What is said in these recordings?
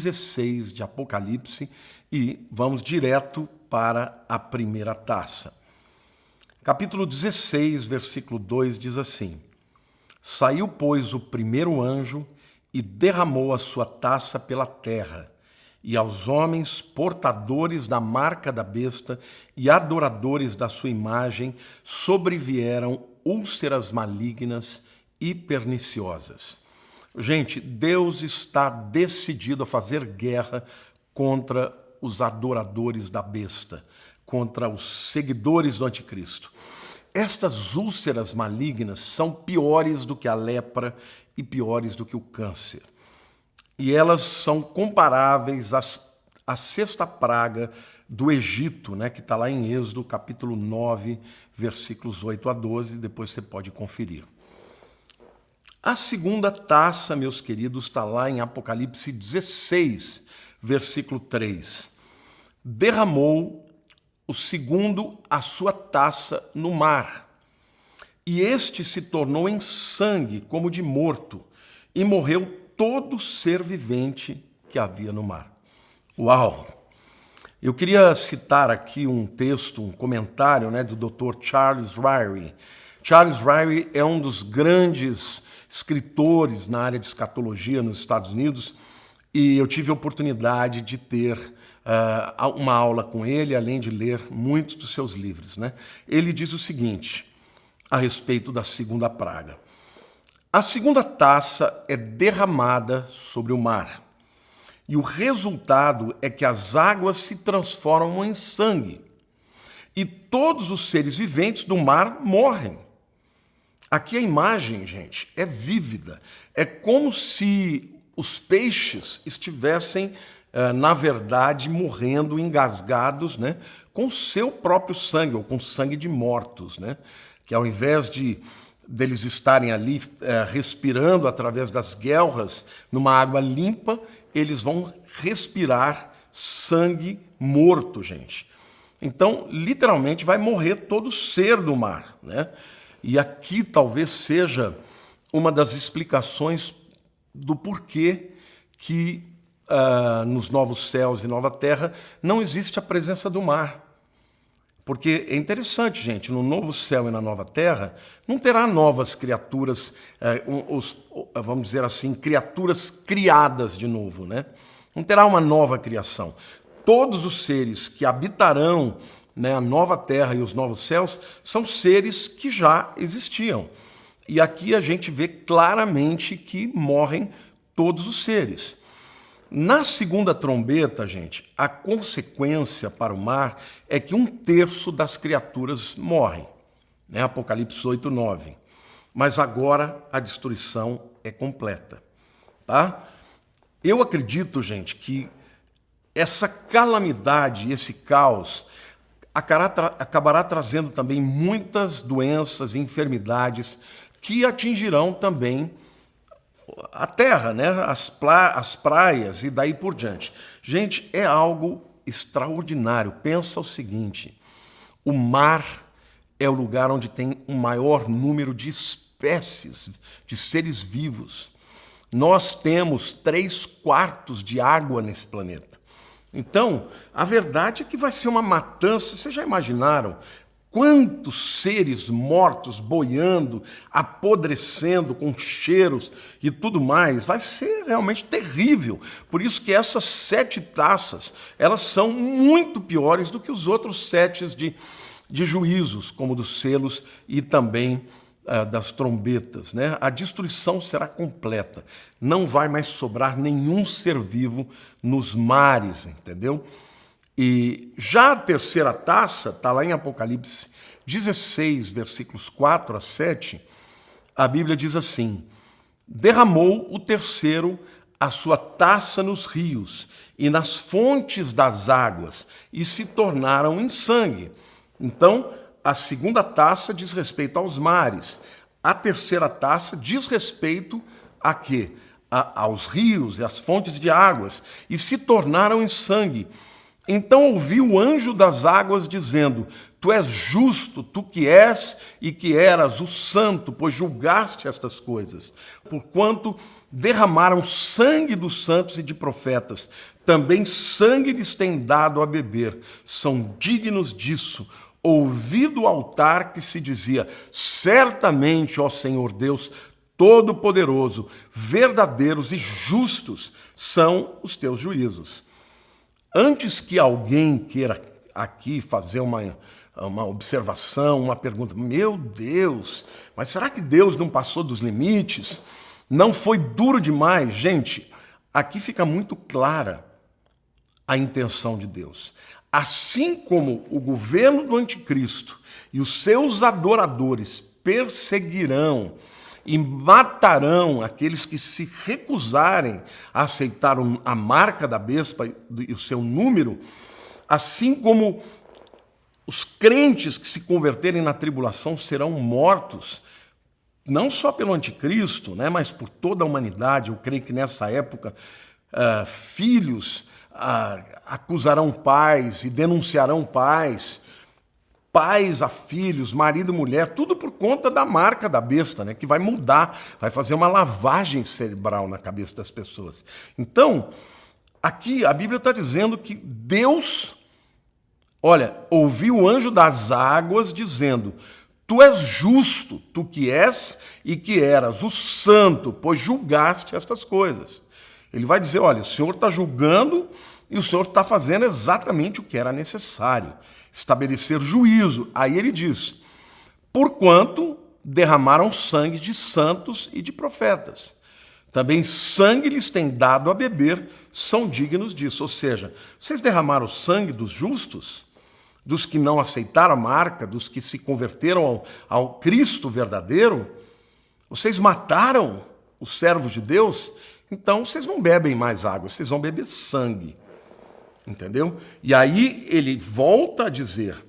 16 de Apocalipse e vamos direto para a primeira taça. Capítulo 16, versículo 2 diz assim: Saiu, pois, o primeiro anjo e derramou a sua taça pela terra, e aos homens portadores da marca da besta e adoradores da sua imagem sobrevieram úlceras malignas e perniciosas. Gente, Deus está decidido a fazer guerra contra os adoradores da besta, contra os seguidores do anticristo. Estas úlceras malignas são piores do que a lepra e piores do que o câncer. E elas são comparáveis à sexta praga do Egito, né, que está lá em Êxodo, capítulo 9, versículos 8 a 12, depois você pode conferir. A segunda taça, meus queridos, está lá em Apocalipse 16, versículo 3. Derramou o segundo a sua taça no mar, e este se tornou em sangue como de morto, e morreu todo ser vivente que havia no mar. Uau! Eu queria citar aqui um texto, um comentário, né, do Dr. Charles Ryrie. Charles Ryrie é um dos grandes escritores na área de escatologia nos Estados Unidos, e eu tive a oportunidade de ter uma aula com ele, além de ler muitos dos seus livros, né? Ele diz o seguinte a respeito da segunda praga: a segunda taça é derramada sobre o mar, e o resultado é que as águas se transformam em sangue, e todos os seres viventes do mar morrem. Aqui a imagem, gente, é vívida. É como se os peixes estivessem, na verdade, morrendo, engasgados, né, com o seu próprio sangue, ou com sangue de mortos, né? Que ao invés deles estarem ali respirando através das guelras numa água limpa, eles vão respirar sangue morto, gente. Então, literalmente, vai morrer todo ser do mar, né? E aqui talvez seja uma das explicações do porquê que nos novos céus e nova terra não existe a presença do mar. Porque é interessante, gente, no novo céu e na nova terra não terá novas criaturas, vamos dizer assim, criaturas criadas de novo, né? Não terá uma nova criação. Todos os seres que habitarão, né, a nova terra e os novos céus são seres que já existiam. E aqui a gente vê claramente que morrem todos os seres. Na segunda trombeta, gente, a consequência para o mar é que 1/3 das criaturas morrem, né? Apocalipse 8, 9. Mas agora a destruição é completa, tá? Eu acredito, gente, que essa calamidade, esse caos, acabará trazendo também muitas doenças e enfermidades que atingirão também a terra, né? As praias e daí por diante. Gente, é algo extraordinário. Pensa o seguinte: o mar é o lugar onde tem um maior número de espécies, de seres vivos. Nós temos 3/4 de água nesse planeta. Então, a verdade é que vai ser uma matança. Vocês já imaginaram quantos seres mortos boiando, apodrecendo, com cheiros e tudo mais? Vai ser realmente terrível. Por isso que essas 7 taças, elas são muito piores do que os outros 7 de juízos, como dos selos e também das trombetas, né? A destruição será completa. Não vai mais sobrar nenhum ser vivo nos mares, entendeu? E já a terceira taça, está lá em Apocalipse 16, versículos 4 a 7, a Bíblia diz assim: derramou o terceiro a sua taça nos rios e nas fontes das águas, e se tornaram em sangue. Então, a segunda taça diz respeito aos mares. A terceira taça diz respeito a quê? Aos rios e às fontes de águas, e se tornaram em sangue. Então ouvi o anjo das águas dizendo: Tu és justo, tu que és e que eras o santo, pois julgaste estas coisas, porquanto derramaram sangue dos santos e de profetas, também sangue lhes tem dado a beber, são dignos disso. Ouvi do altar que se dizia, certamente, ó Senhor Deus Todo-Poderoso, verdadeiros e justos são os teus juízos. Antes que alguém queira aqui fazer uma observação, uma pergunta, meu Deus, mas será que Deus não passou dos limites? Não foi duro demais? Gente, aqui fica muito clara a intenção de Deus. Assim como o governo do anticristo e os seus adoradores perseguirão e matarão aqueles que se recusarem a aceitar a marca da besta e o seu número, assim como os crentes que se converterem na tribulação serão mortos, não só pelo anticristo, né, mas por toda a humanidade. Eu creio que nessa época filhos acusarão pais e denunciarão pais, pais a filhos, marido e mulher, tudo por conta da marca da besta, né, que vai mudar, vai fazer uma lavagem cerebral na cabeça das pessoas. Então, aqui a Bíblia está dizendo que Deus, olha, ouviu o anjo das águas dizendo, tu és justo, tu que és e que eras o santo, pois julgaste estas coisas. Ele vai dizer, olha, o Senhor está julgando e o Senhor está fazendo exatamente o que era necessário, estabelecer juízo. Aí ele diz, porquanto derramaram sangue de santos e de profetas. Também sangue lhes tem dado a beber, são dignos disso. Ou seja, vocês derramaram o sangue dos justos, dos que não aceitaram a marca, dos que se converteram ao Cristo verdadeiro, vocês mataram os servos de Deus, então vocês não bebem mais água, vocês vão beber sangue. Entendeu? E aí ele volta a dizer,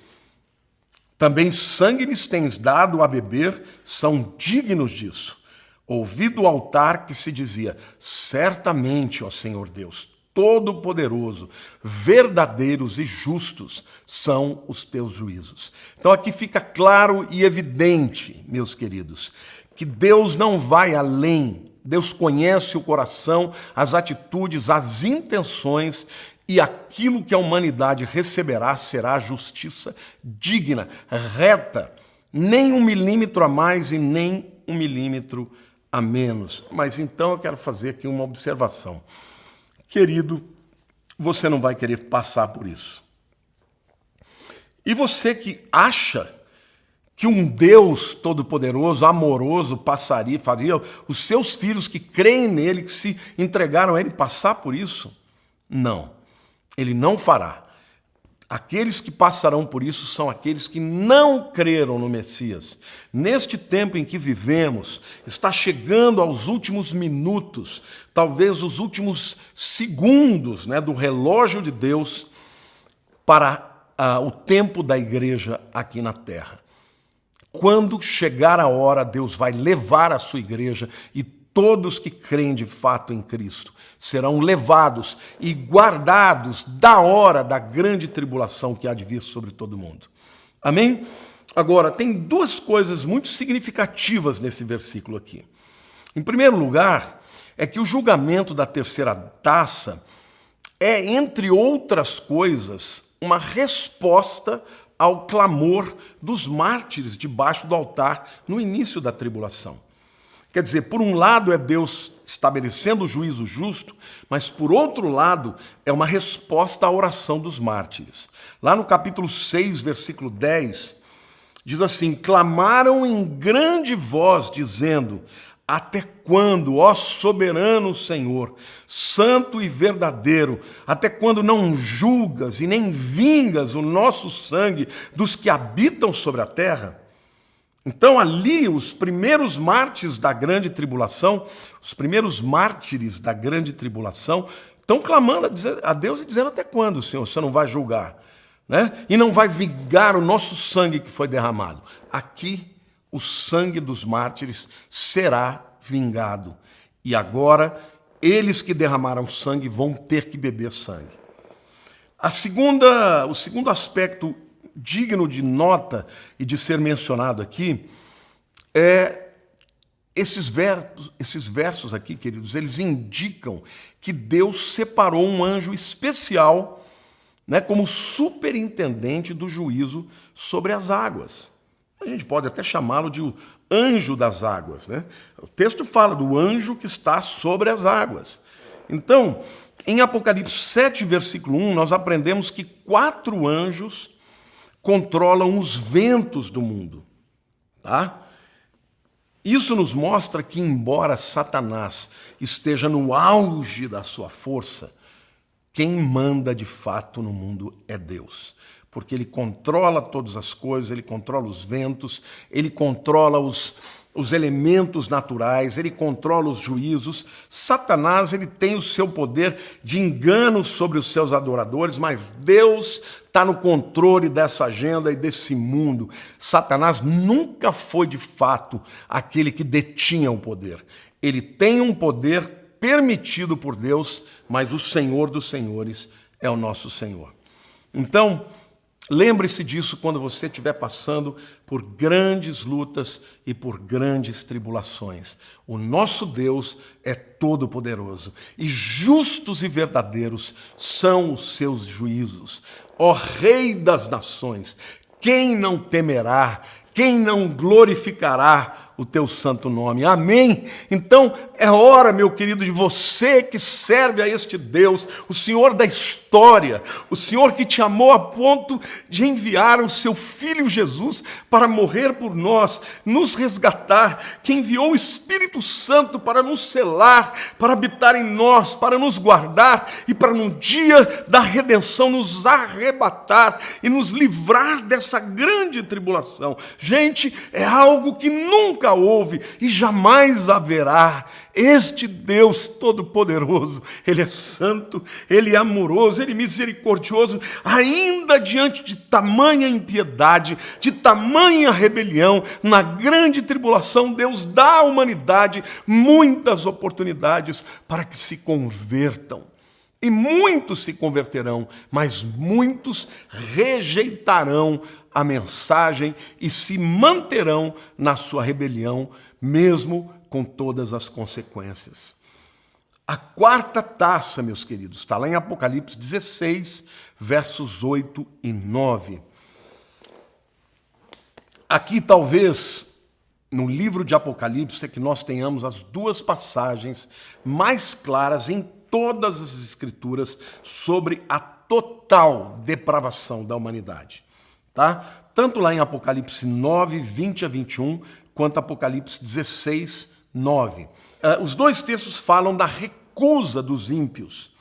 também sangue lhes tens dado a beber, são dignos disso. Ouvi do altar que se dizia, certamente, ó Senhor Deus, Todo-Poderoso, verdadeiros e justos são os teus juízos. Então aqui fica claro e evidente, meus queridos, que Deus não vai além. Deus conhece o coração, as atitudes, as intenções, e aquilo que a humanidade receberá será justiça digna, reta, nem 1 milímetro a mais e nem 1 milímetro a menos. Mas então eu quero fazer aqui uma observação. Querido, você não vai querer passar por isso. E você que acha que um Deus todo-poderoso, amoroso, faria os seus filhos que creem nele, que se entregaram a ele, passar por isso? Não, ele não fará. Aqueles que passarão por isso são aqueles que não creram no Messias. Neste tempo em que vivemos, está chegando aos últimos minutos, talvez os últimos segundos, né, do relógio de Deus para o tempo da igreja aqui na terra. Quando chegar a hora, Deus vai levar a sua igreja e todos que creem de fato em Cristo serão levados e guardados da hora da grande tribulação que há de vir sobre todo mundo. Amém? Agora, tem duas coisas muito significativas nesse versículo aqui. Em primeiro lugar, é que o julgamento da terceira taça é, entre outras coisas, uma resposta ao clamor dos mártires debaixo do altar no início da tribulação. Quer dizer, por um lado é Deus estabelecendo o juízo justo, mas por outro lado é uma resposta à oração dos mártires. Lá no capítulo 6, versículo 10, diz assim, clamaram em grande voz, dizendo, até quando, ó soberano Senhor, santo e verdadeiro, até quando não julgas e nem vingas o nosso sangue dos que habitam sobre a terra? Então ali os primeiros mártires da grande tribulação, os primeiros mártires da grande tribulação, estão clamando a Deus e dizendo, até quando, Senhor, você não vai julgar, né? E não vai vingar o nosso sangue que foi derramado? Aqui o sangue dos mártires será vingado. E agora, eles que derramaram sangue vão ter que beber sangue. O segundo aspecto digno de nota e de ser mencionado aqui é Esses versos aqui, queridos, eles indicam que Deus separou um anjo especial, né, como superintendente do juízo sobre as águas. A gente pode até chamá-lo de o anjo das águas, né? O texto fala do anjo que está sobre as águas. Então, em Apocalipse 7, versículo 1, nós aprendemos que 4 anjos controlam os ventos do mundo. Tá? Isso nos mostra que, embora Satanás esteja no auge da sua força, quem manda de fato no mundo é Deus. Porque ele controla todas as coisas, ele controla os ventos, ele controla os elementos naturais, ele controla os juízos. Satanás, ele tem o seu poder de engano sobre os seus adoradores, mas Deus está no controle dessa agenda e desse mundo. Satanás nunca foi, de fato, aquele que detinha o poder. Ele tem um poder permitido por Deus, mas o Senhor dos Senhores é o nosso Senhor. Então, lembre-se disso quando você estiver passando por grandes lutas e por grandes tribulações. O nosso Deus é todo-poderoso e justos e verdadeiros são os seus juízos. Ó Rei das nações, quem não temerá, quem não glorificará o teu santo nome? Amém? Então, é hora, meu querido, de você que serve a este Deus, o Senhor da história, o Senhor que te amou a ponto de enviar o seu Filho Jesus para morrer por nós, nos resgatar, que enviou o Espírito Santo para nos selar, para habitar em nós, para nos guardar e para no dia da redenção nos arrebatar e nos livrar dessa grande tribulação. Gente, é algo que nunca houve e jamais haverá. Este Deus Todo-Poderoso, Ele é santo, Ele é amoroso, Ele é misericordioso, ainda diante de tamanha impiedade, de tamanha rebelião, na grande tribulação, Deus dá à humanidade muitas oportunidades para que se convertam. E muitos se converterão, mas muitos rejeitarão a mensagem e se manterão na sua rebelião, mesmo com todas as consequências. A 4ª taça, meus queridos, está lá em Apocalipse 16, versos 8 e 9. Aqui, talvez, no livro de Apocalipse, é que nós tenhamos as 2 passagens mais claras em todas as Escrituras sobre a total depravação da humanidade. Tá? Tanto lá em Apocalipse 9, 20 a 21, quanto Apocalipse 16, 9. Os 2 textos falam da recusa dos ímpios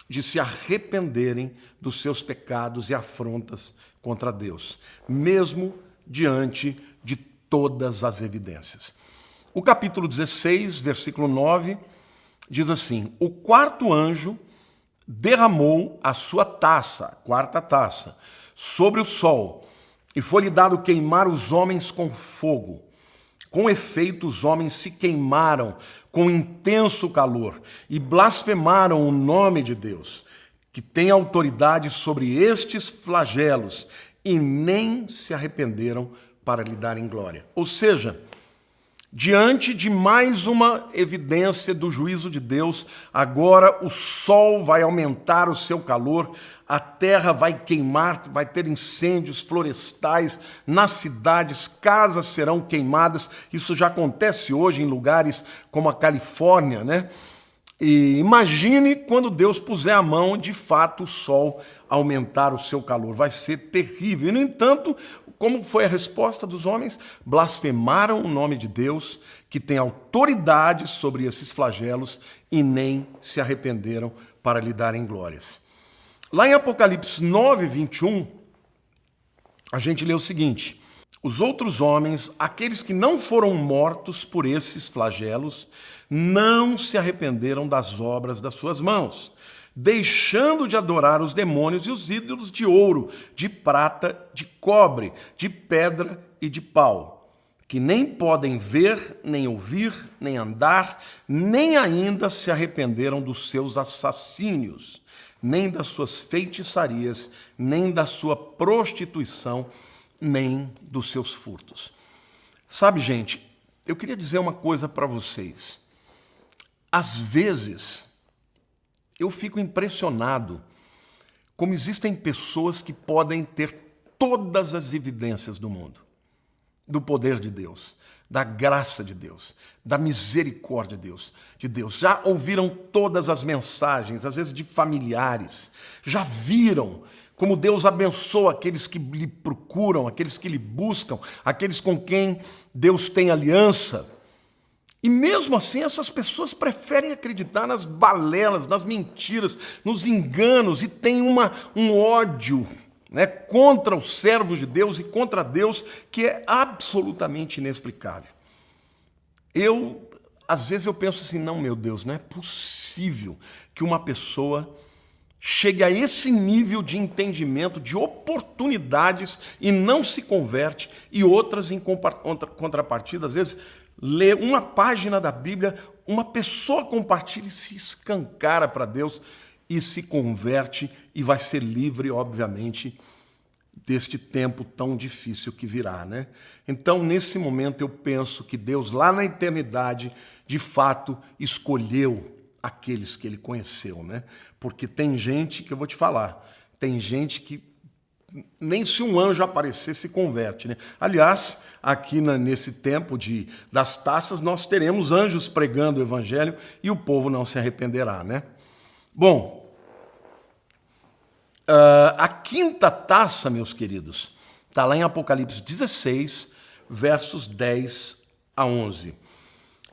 de se arrependerem dos seus pecados e afrontas contra Deus, mesmo diante de todas as evidências. O capítulo 16, versículo 9, diz assim: o 4º anjo derramou a sua taça, a 4ª taça, sobre o sol, e foi-lhe dado queimar os homens com fogo. Com efeito, os homens se queimaram com intenso calor e blasfemaram o nome de Deus, que tem autoridade sobre estes flagelos, e nem se arrependeram para lhe darem glória. Ou seja, diante de mais uma evidência do juízo de Deus, agora o sol vai aumentar o seu calor, a terra vai queimar, vai ter incêndios florestais nas cidades, casas serão queimadas. Isso já acontece hoje em lugares como a Califórnia, né? E imagine quando Deus puser a mão, de fato, o sol aumentar o seu calor. Vai ser terrível. E, no entanto, como foi a resposta dos homens? Blasfemaram o nome de Deus, que tem autoridade sobre esses flagelos, e nem se arrependeram para lhe darem glórias. Lá em Apocalipse 9, 21, a gente lê o seguinte: os outros homens, aqueles que não foram mortos por esses flagelos, não se arrependeram das obras das suas mãos, deixando de adorar os demônios e os ídolos de ouro, de prata, de cobre, de pedra e de pau, que nem podem ver, nem ouvir, nem andar, nem ainda se arrependeram dos seus assassínios, nem das suas feitiçarias, nem da sua prostituição, nem dos seus furtos. Sabe, gente, eu queria dizer uma coisa para vocês. Às vezes, eu fico impressionado como existem pessoas que podem ter todas as evidências do mundo, do poder de Deus, da graça de Deus, da misericórdia de Deus. Já ouviram todas as mensagens, às vezes de familiares, já viram como Deus abençoa aqueles que lhe procuram, aqueles que lhe buscam, aqueles com quem Deus tem aliança. E mesmo assim, essas pessoas preferem acreditar nas balelas, nas mentiras, nos enganos e têm um ódio, né, contra os servos de Deus e contra Deus que é absolutamente inexplicável. Às vezes eu penso assim, não, meu Deus, não é possível que uma pessoa chegue a esse nível de entendimento, de oportunidades e não se converte, e outras em contrapartida, às vezes, lê uma página da Bíblia, uma pessoa compartilha e se escancara para Deus e se converte e vai ser livre, obviamente, deste tempo tão difícil que virá, né? Então, nesse momento, eu penso que Deus, lá na eternidade, de fato, escolheu aqueles que ele conheceu, né? Porque tem gente que eu vou te falar, tem gente que nem se um anjo aparecer se converte, né? Aliás, aqui nesse tempo das taças, nós teremos anjos pregando o evangelho e o povo não se arrependerá, né? Bom, a quinta taça, meus queridos, está lá em Apocalipse 16, versos 10 a 11.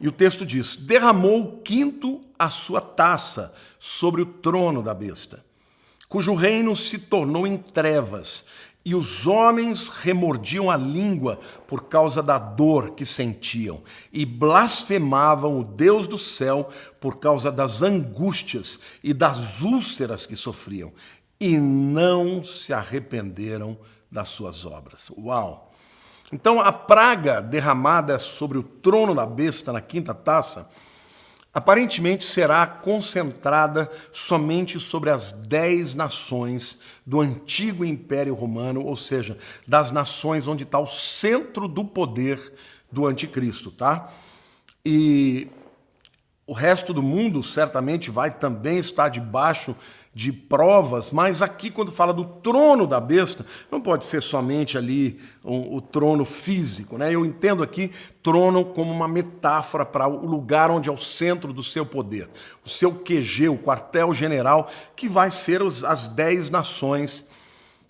E o texto diz: derramou o quinto a sua taça sobre o trono da besta, cujo reino se tornou em trevas, e os homens remordiam a língua por causa da dor que sentiam, e blasfemavam o Deus do céu por causa das angústias e das úlceras que sofriam, e não se arrependeram das suas obras. Uau! Então, a praga derramada sobre o trono da besta na quinta taça, aparentemente será concentrada somente sobre as 10 nações do antigo Império Romano, ou seja, das nações onde está o centro do poder do anticristo, tá? E o resto do mundo certamente vai também estar debaixo de provas, mas aqui quando fala do trono da besta, não pode ser somente ali o trono físico, né? Eu entendo aqui trono como uma metáfora para o lugar onde é o centro do seu poder, o seu QG, o quartel-general, que vai ser as 10 nações,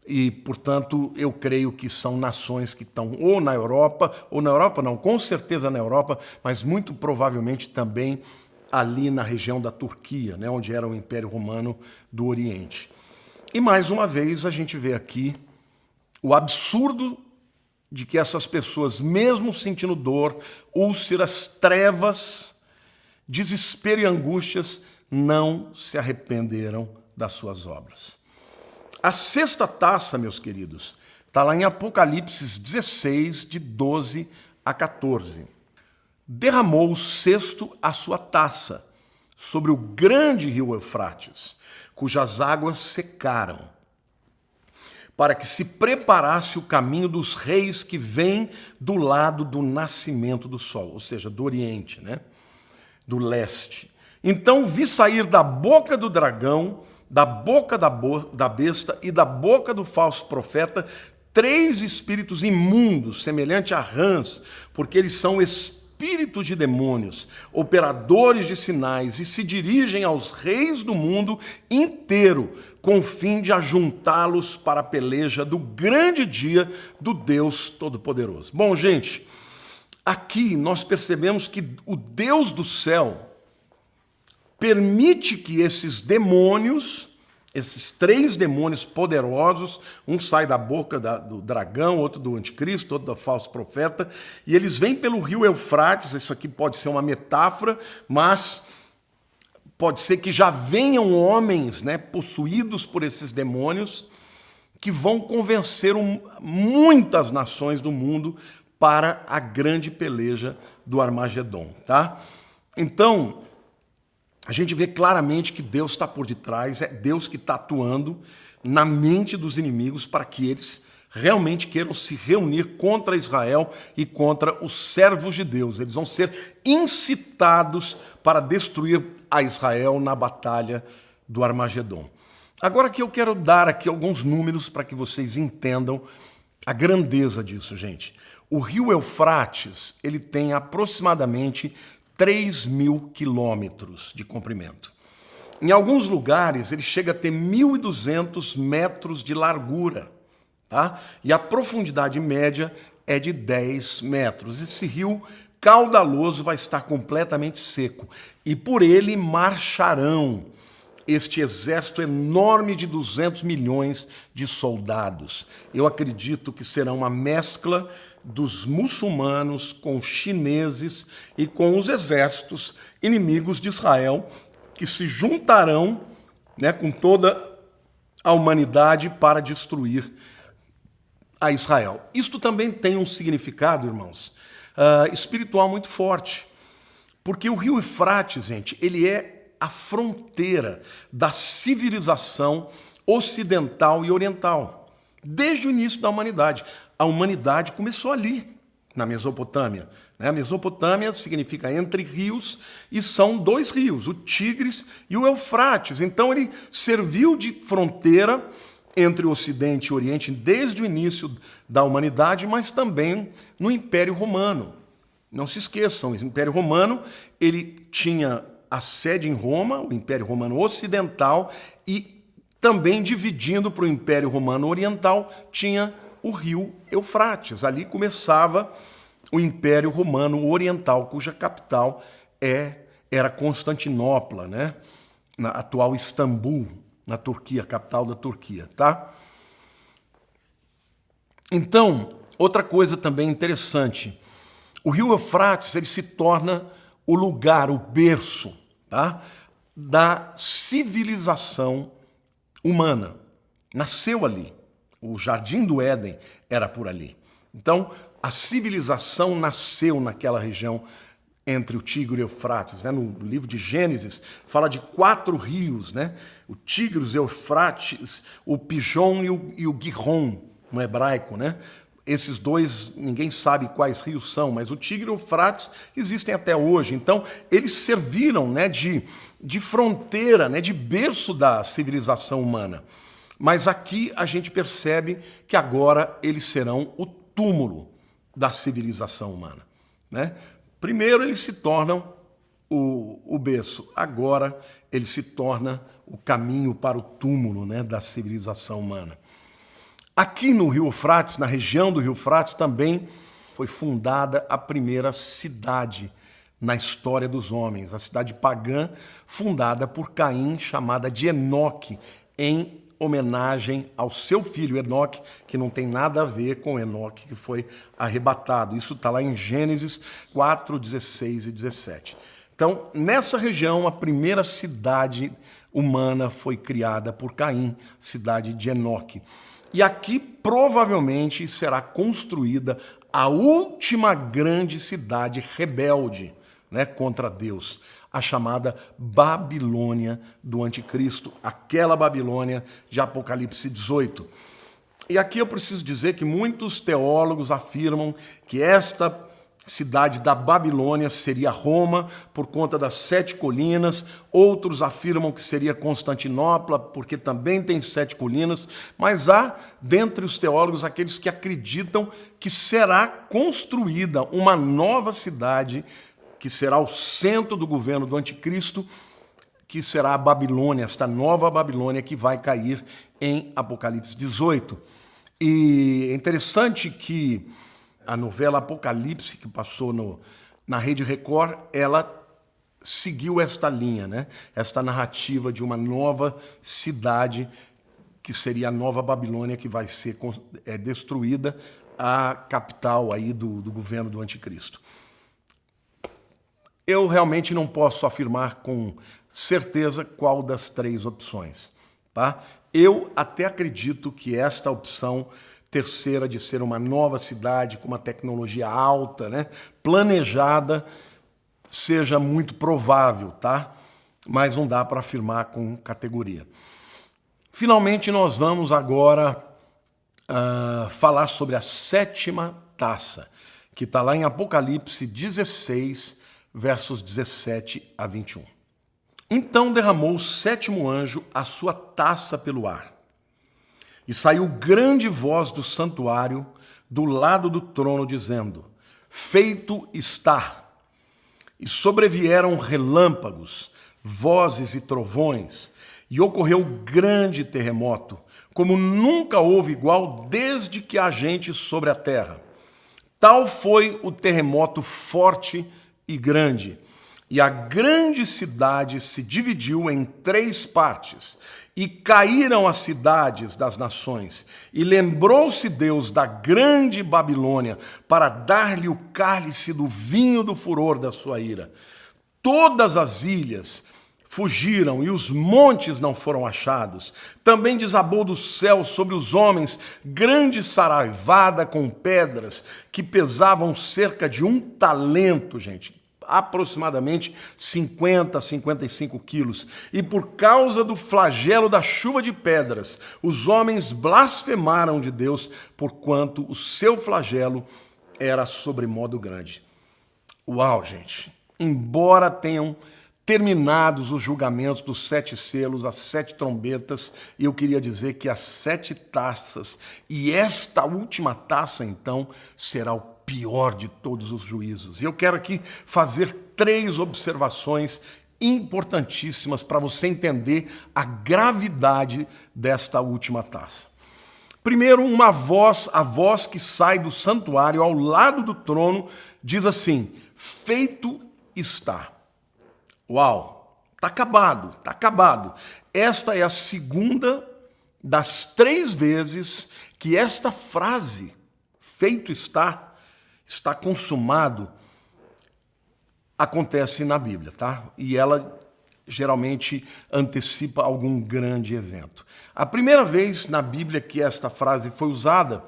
e, portanto, eu creio que são nações que estão ou na Europa não, com certeza na Europa, mas muito provavelmente também ali na região da Turquia, né, onde era o Império Romano do Oriente. E mais uma vez a gente vê aqui o absurdo de que essas pessoas, mesmo sentindo dor, úlceras, trevas, desespero e angústias, não se arrependeram das suas obras. A sexta taça, meus queridos, está lá em Apocalipse 16, de 12 a 14. Derramou o sexto a sua taça sobre o grande rio Eufrates, cujas águas secaram, para que se preparasse o caminho dos reis que vêm do lado do nascimento do sol, ou seja, do Oriente, né? Do leste. Então vi sair da boca do dragão, da boca da besta e da boca do falso profeta 3 espíritos imundos, semelhante a rãs, porque eles são espíritos de demônios, operadores de sinais, e se dirigem aos reis do mundo inteiro, com o fim de ajuntá-los para a peleja do grande dia do Deus Todo-Poderoso. Bom, gente, aqui nós percebemos que o Deus do céu permite que esses demônios, esses 3 demônios poderosos, um sai da boca do dragão, outro do anticristo, outro do falso profeta, e eles vêm pelo rio Eufrates. Isso aqui pode ser uma metáfora, mas pode ser que já venham homens, né, possuídos por esses demônios, que vão convencer muitas nações do mundo para a grande peleja do Armagedon, tá? Então, a gente vê claramente que Deus está por detrás, é Deus que está atuando na mente dos inimigos para que eles realmente queiram se reunir contra Israel e contra os servos de Deus. Eles vão ser incitados para destruir a Israel na batalha do Armagedon. Agora que eu quero dar aqui alguns números para que vocês entendam a grandeza disso, gente. O rio Eufrates, ele tem aproximadamente 3.000 quilômetros de comprimento. Em alguns lugares, ele chega a ter 1.200 metros de largura, tá? E a profundidade média é de 10 metros. Esse rio caudaloso vai estar completamente seco. E por ele marcharão este exército enorme de 200 milhões de soldados. Eu acredito que será uma mescla dos muçulmanos com os chineses e com os exércitos inimigos de Israel, que se juntarão, né, com toda a humanidade para destruir a Israel. Isto também tem um significado, irmãos, espiritual muito forte, porque o rio Eufrates, gente, ele é a fronteira da civilização ocidental e oriental, desde o início da humanidade. A humanidade começou ali, na Mesopotâmia. A Mesopotâmia significa entre rios, e são dois rios, o Tigres e o Eufrates. Então ele serviu de fronteira entre o Ocidente e o Oriente desde o início da humanidade, mas também no Império Romano. Não se esqueçam, o Império Romano ele tinha a sede em Roma, o Império Romano Ocidental, e também dividindo para o Império Romano Oriental, tinha o rio Eufrates. Ali começava o Império Romano Oriental, cuja capital era Constantinopla, né? Na atual Istambul, na Turquia, capital da Turquia, tá? Então, outra coisa também interessante, o rio Eufrates ele se torna o lugar, o berço, tá, da civilização humana. Nasceu ali. O Jardim do Éden era por ali. Então, a civilização nasceu naquela região entre o Tigre e o Eufrates. Né? No livro de Gênesis, fala de 4 rios, né? O Tigres, o Eufrates, o Pijon e o Gihon, no hebraico, né? Esses dois, ninguém sabe quais rios são, mas o Tigre e o Eufrates existem até hoje. Então, eles serviram, né, de fronteira, né, de berço da civilização humana. Mas aqui a gente percebe que agora eles serão o túmulo da civilização humana. Né? Primeiro eles se tornam o berço, agora ele se torna o caminho para o túmulo, né, da civilização humana. Aqui no rio Eufrates, na região do rio Eufrates, também foi fundada a primeira cidade na história dos homens, a cidade pagã fundada por Caim, chamada de Enoque, em homenagem ao seu filho Enoque, que não tem nada a ver com Enoque, que foi arrebatado. Isso está lá em Gênesis 4, 16 e 17. Então, nessa região, a primeira cidade humana foi criada por Caim, cidade de Enoque. E aqui, provavelmente, será construída a última grande cidade rebelde, né, contra Deus, a chamada Babilônia do Anticristo, aquela Babilônia de Apocalipse 18. E aqui eu preciso dizer que muitos teólogos afirmam que esta cidade da Babilônia seria Roma, por conta das 7 colinas. Outros afirmam que seria Constantinopla, porque também tem 7 colinas. Mas há, dentre os teólogos, aqueles que acreditam que será construída uma nova cidade, que será o centro do governo do Anticristo, que será a Babilônia, esta nova Babilônia que vai cair em Apocalipse 18. E é interessante que a novela Apocalipse, que passou na Rede Record, ela seguiu esta linha, né? Esta narrativa de uma nova cidade, que seria a nova Babilônia, que vai ser destruída, a capital aí do governo do Anticristo. Eu realmente não posso afirmar com certeza qual das 3 opções. Tá? Eu até acredito que esta opção terceira, de ser uma nova cidade com uma tecnologia alta, né, planejada, seja muito provável, tá? Mas não dá para afirmar com categoria. Finalmente, nós vamos agora falar sobre a sétima taça, que está lá em Apocalipse 16, versos 17 a 21. Então derramou o sétimo anjo a sua taça pelo ar, e saiu grande voz do santuário do lado do trono, dizendo: feito está. E sobrevieram relâmpagos, vozes e trovões, e ocorreu grande terremoto, como nunca houve igual desde que há gente sobre a terra. Tal foi o terremoto forte e grande, e a grande cidade se dividiu em 3 partes, e caíram as cidades das nações. E lembrou-se Deus da grande Babilônia para dar-lhe o cálice do vinho do furor da sua ira. Todas as ilhas fugiram e os montes não foram achados. Também desabou do céu sobre os homens grande saraivada com pedras que pesavam cerca de 1 talento, gente, aproximadamente 50 a 55 quilos. E por causa do flagelo da chuva de pedras, os homens blasfemaram de Deus, porquanto o seu flagelo era sobremodo grande. Uau, gente! Embora tenham terminados os julgamentos dos 7 selos, as 7 trombetas, e eu queria dizer que as 7 taças, e esta última taça, então, será o pior de todos os juízos. E eu quero aqui fazer 3 observações importantíssimas para você entender a gravidade desta última taça. Primeiro, a voz que sai do santuário ao lado do trono diz assim: feito está. Uau, está acabado, está acabado. Esta é a segunda das 3 vezes que esta frase, feito está consumado, acontece na Bíblia, tá? E ela geralmente antecipa algum grande evento. A primeira vez na Bíblia que esta frase foi usada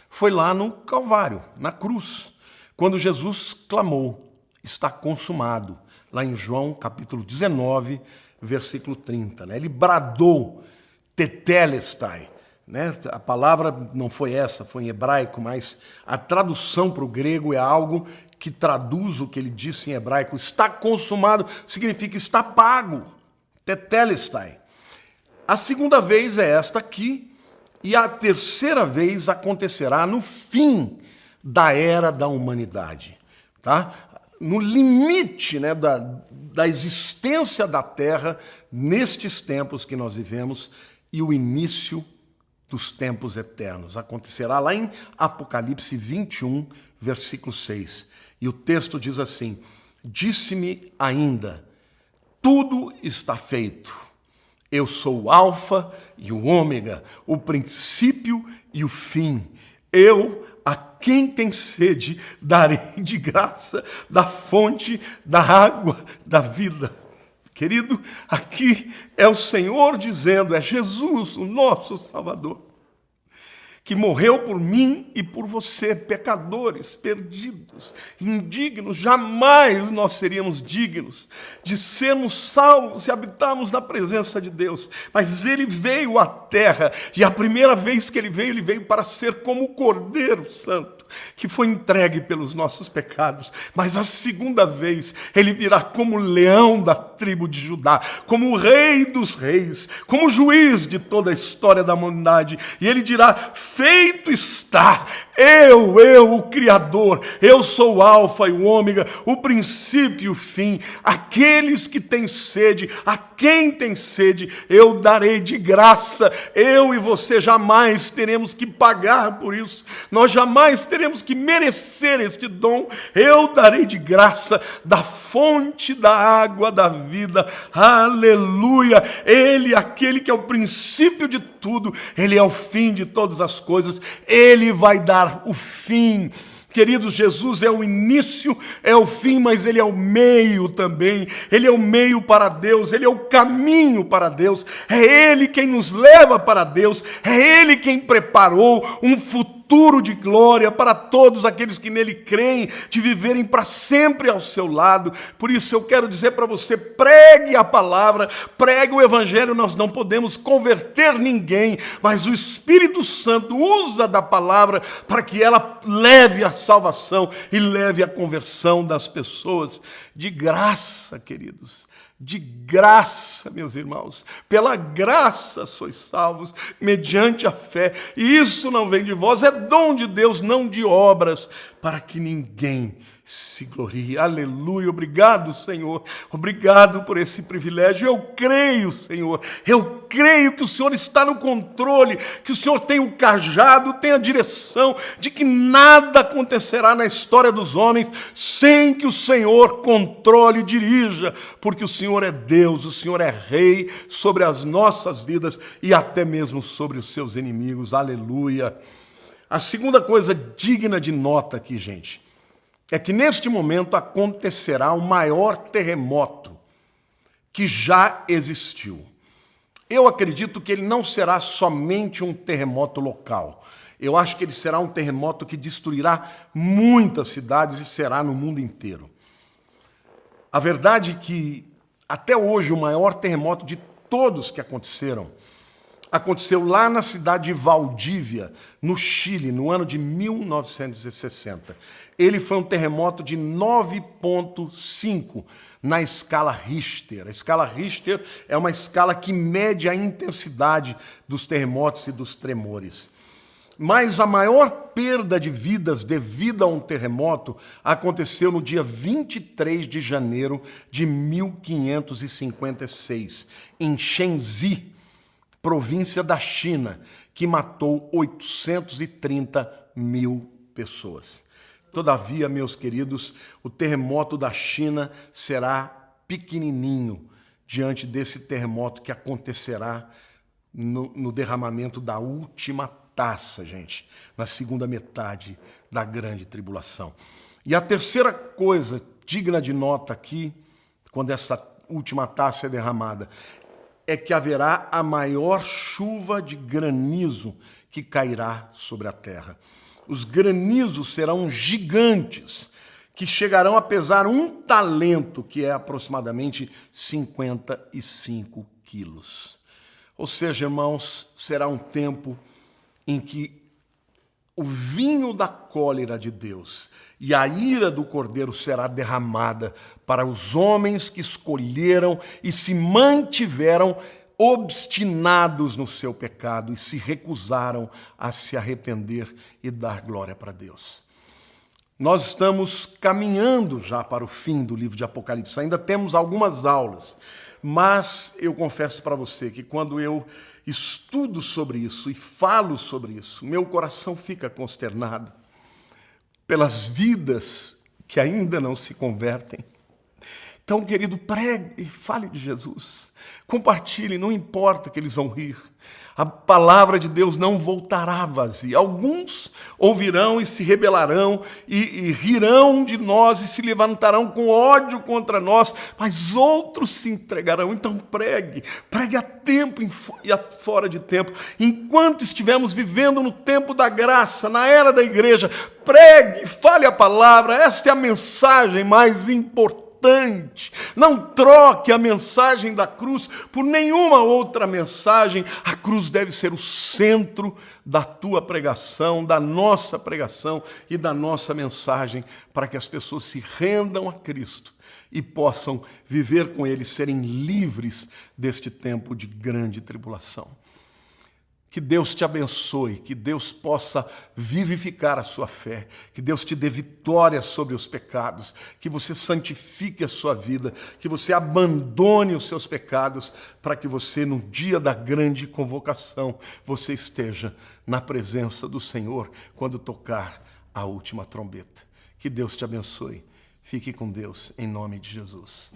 foi lá no Calvário, na cruz, quando Jesus clamou: está consumado, lá em João capítulo 19, versículo 30. Né? Ele bradou, tetelestai. Né? A palavra não foi essa, foi em hebraico, mas a tradução para o grego é algo que traduz o que ele disse em hebraico. Está consumado significa está pago, tetelestai. A segunda vez é esta aqui, e a terceira vez acontecerá no fim da era da humanidade, tá? No limite, né, da existência da Terra nestes tempos que nós vivemos e o início dos tempos eternos. Acontecerá lá em Apocalipse 21, versículo 6. E o texto diz assim: disse-me ainda, tudo está feito. Eu sou o Alfa e o Ômega, o princípio e o fim. Eu, a quem tem sede, darei de graça da fonte da água da vida. Querido, aqui é o Senhor dizendo, é Jesus, o nosso Salvador, que morreu por mim e por você, pecadores, perdidos, indignos. Jamais nós seríamos dignos de sermos salvos e habitarmos na presença de Deus. Mas Ele veio à terra, e a primeira vez que Ele veio para ser como o Cordeiro Santo, que foi entregue pelos nossos pecados. Mas a segunda vez, Ele virá como leão da tribo de Judá, como o Rei dos reis, como juiz de toda a história da humanidade. E Ele dirá: feito está, eu, o Criador, eu sou o Alfa e o Ômega, o princípio e o fim. Aqueles que têm sede, a quem tem sede, eu darei de graça. Eu e você jamais teremos que pagar por isso, nós jamais teremos que merecer este dom. Eu darei de graça da fonte da água da vida. Aleluia! Ele, aquele que é o princípio de tudo, Ele é o fim de todas as coisas, Ele vai dar o fim. Queridos, Jesus é o início, é o fim, mas Ele é o meio também. Ele é o meio para Deus, Ele é o caminho para Deus. É Ele quem nos leva para Deus, é Ele quem preparou um futuro futuro de glória para todos aqueles que nele creem, de viverem para sempre ao seu lado. Por isso eu quero dizer para você, pregue a palavra, pregue o evangelho. Nós não podemos converter ninguém, mas o Espírito Santo usa da palavra para que ela leve a salvação e leve a conversão das pessoas. De graça, queridos, de graça, meus irmãos, pela graça sois salvos, mediante a fé, e isso não vem de vós, é dom de Deus, não de obras, para que ninguém se glorie. Aleluia, obrigado, Senhor, obrigado por esse privilégio. Eu creio, Senhor, eu creio que o Senhor está no controle, que o Senhor tem o cajado, tem a direção, de que nada acontecerá na história dos homens sem que o Senhor controle e dirija, porque o Senhor é Deus, o Senhor é Rei sobre as nossas vidas e até mesmo sobre os seus inimigos. Aleluia. A segunda coisa digna de nota aqui, gente, é que neste momento acontecerá o maior terremoto que já existiu. Eu acredito que ele não será somente um terremoto local. Eu acho que ele será um terremoto que destruirá muitas cidades e será no mundo inteiro. A verdade é que, até hoje, o maior terremoto de todos que aconteceu lá na cidade de Valdívia, no Chile, no ano de 1960. Ele foi um terremoto de 9,5 na escala Richter. A escala Richter é uma escala que mede a intensidade dos terremotos e dos tremores. Mas a maior perda de vidas devido a um terremoto aconteceu no dia 23 de janeiro de 1556, em Shenzi, província da China, que matou 830 mil pessoas. Todavia, meus queridos, o terremoto da China será pequenininho diante desse terremoto que acontecerá no derramamento da última taça, gente, na segunda metade da grande tribulação. E a terceira coisa digna de nota aqui, quando essa última taça é derramada, é que haverá a maior chuva de granizo que cairá sobre a terra. Os granizos serão gigantes, que chegarão a pesar 1 talento, que é aproximadamente 55 quilos. Ou seja, irmãos, será um tempo em que o vinho da cólera de Deus e a ira do Cordeiro será derramada para os homens que escolheram e se mantiveram obstinados no seu pecado e se recusaram a se arrepender e dar glória para Deus. Nós estamos caminhando já para o fim do livro de Apocalipse, ainda temos algumas aulas, mas eu confesso para você que quando eu estudo sobre isso e falo sobre isso, meu coração fica consternado pelas vidas que ainda não se convertem. Então, querido, pregue e fale de Jesus. Compartilhe, não importa que eles vão rir. A palavra de Deus não voltará vazia. Alguns ouvirão e se rebelarão e rirão de nós e se levantarão com ódio contra nós, mas outros se entregarão. Então pregue a tempo e fora de tempo. Enquanto estivermos vivendo no tempo da graça, na era da igreja, pregue, fale a palavra. Esta é a mensagem mais importante. Não troque a mensagem da cruz por nenhuma outra mensagem. A cruz deve ser o centro da tua pregação, da nossa pregação e da nossa mensagem, para que as pessoas se rendam a Cristo e possam viver com Ele, serem livres deste tempo de grande tribulação. Que Deus te abençoe, que Deus possa vivificar a sua fé, que Deus te dê vitória sobre os pecados, que você santifique a sua vida, que você abandone os seus pecados, para que você, no dia da grande convocação, você esteja na presença do Senhor quando tocar a última trombeta. Que Deus te abençoe. Fique com Deus, em nome de Jesus.